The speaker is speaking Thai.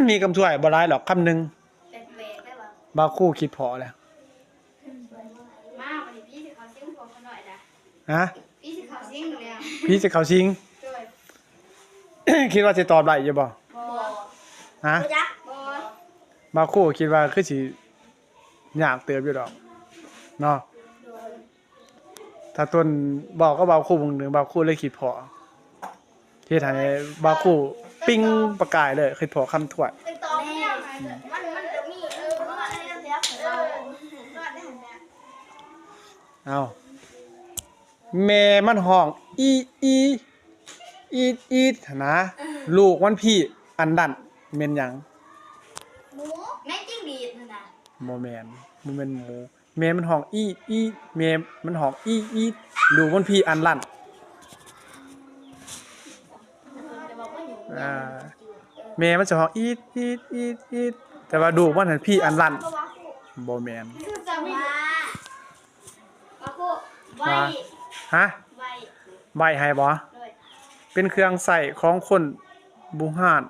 มีคำช่วยบ่หลายหรอกคำหนึงเป็นเวทได้ป่ะบาคู่คิดพอแล้วมาวันนี้พี่สิเขาซิ่งพวกเขาหน่อยนะ ฮะ พี่สิเขาซิ่งเลยอ่ะ พี่จะเข้าชิง ด้วย คิดว่าสิตอบได้อยู่บ่ บอ ฮะ ยักบอบ าคู่คิดว่าคือสิยากเติบอยู่ดอกเนาะถ้าต้นบอกก็บาคู่วงหนึงบาคู่เลยคิดพอเฮ็ดให้บาคู่ปิ้งประกายเลยคิดพอคำถ้วย เป็นตอแม่มันจะมีมันอะไรนะเสียของเรานวดได้หันเนี่ย เอาแม่มันห้องอีอีอีอีนะลูกมันพี่อันดันแม่นหยัง หมูแม่จิ้งหรีดนั่นน่ะ บ่แม่นบ่แม่นหมูแม่มันห้องอีอีแม่มันห้องอีอีลูกมันพี่อันลั่น จะบอกว่าอยู่ อ่าแม่มันจะห้องอีอีอีอีแต่ว่าลูกมันหันพี่อันลั่นบ่แม่น จะมาปะโคใบ ฮะ ใบ ใบให้บ่ ด้วย เป็นเครื่องใส่ของคนบุหาน